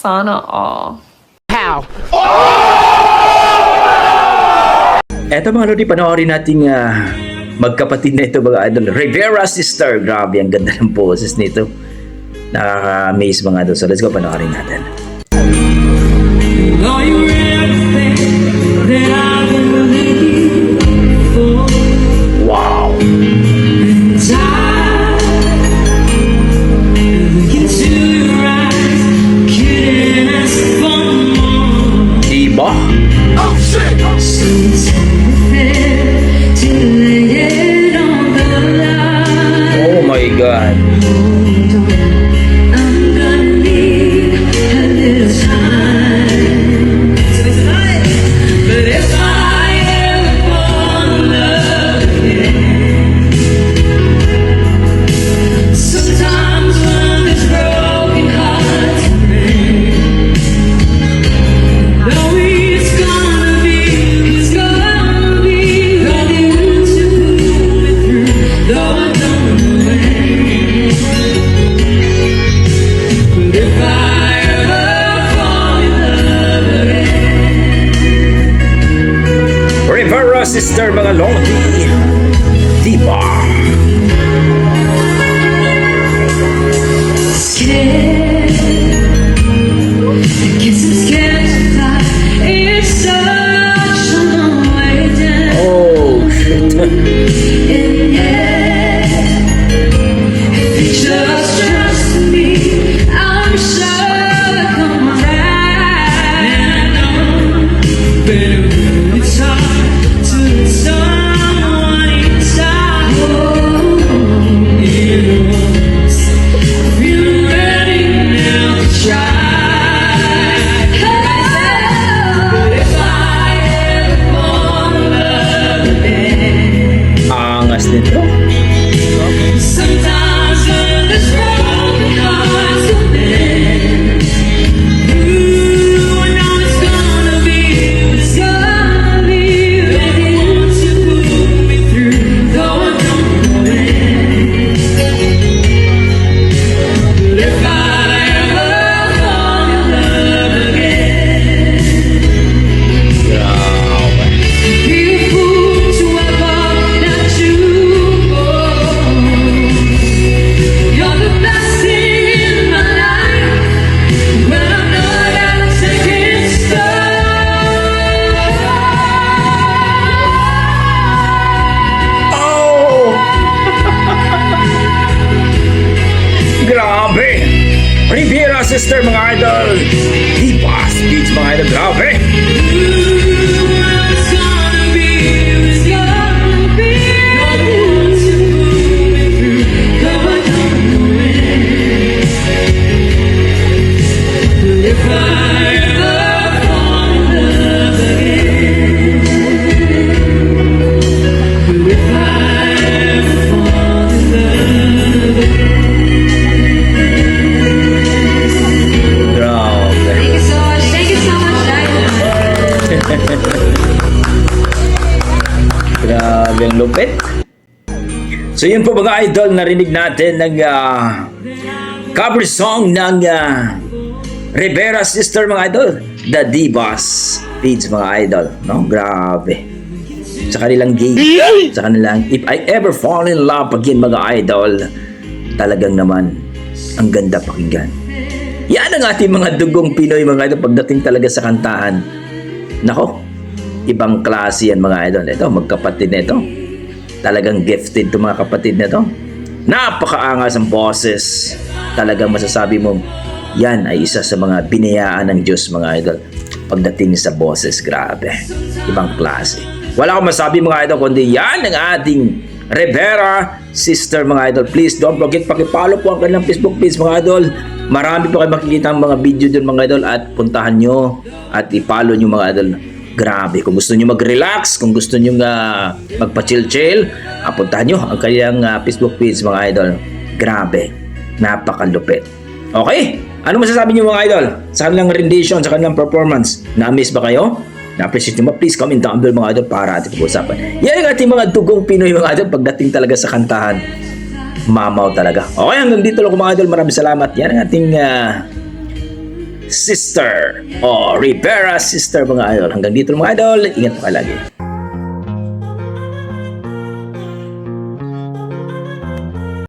Sana all. Eto mga lodi, panoorin natin magkapatid na ito mga idol. Rivera Sister. Grabe, ang ganda ng poses nito. Nakaka-amaze mga idol. So let's go, panoorin natin. Wow! Diba? Oh my God. Rivera Sister mga lodi. Diba? Oh shit. Angas nito. Grabe! Rivera Sister mga idol! Diba? Speech mga idol, grabe! Grabe ang lupit. So yun po mga idol, narinig natin ng cover song ng Rivera Sister mga idol, The Divas Feeds mga idol, no? Grabe. Sa kanilang game, sa kanilang If I Ever Fall in Love again mga idol, talagang naman ang ganda pakinggan. Yan ang ating mga dugong Pinoy mga idol pagdating talaga sa kantahan. Nako, ibang klase yan mga idol. Ito, magkapatid na ito. Talagang gifted to mga kapatid na ito. Napakaangas ang boses. Talagang masasabi mo, yan ay isa sa mga binayaan ng Diyos mga idol. Pagdating sa boses, grabe. Ibang klase. Wala akong masabi mga idol, kundi yan ang ating Rivera Sister mga idol. Please don't forget, pakipollow po ang kanilang Facebook page mga idol. Marami po kayo makikita ang mga video dun mga idol at puntahan nyo at i-follow nyo mga idol. Grabe, kung gusto nyo mag-relax, kung gusto nyo magpa-chill-chill, puntahan nyo ang kanilang Facebook page mga idol. Grabe, napakalupit. Okay, ano masasabi nyo mga idol sa kanilang rendition, sa kanilang performance? Na-miss ba kayo? Na-appreciate nyo ba? Please comment down below mga idol para ating pag-usapan. Yan ang ating mga dugong Pinoy mga idol pagdating talaga sa kantahan. Mamaw talaga. Okay, hanggang dito lang mga idol. Maraming salamat. Yan ang ating Sister o Rivera Sister mga idol. Hanggang dito mga idol, ingat po kayo lagi.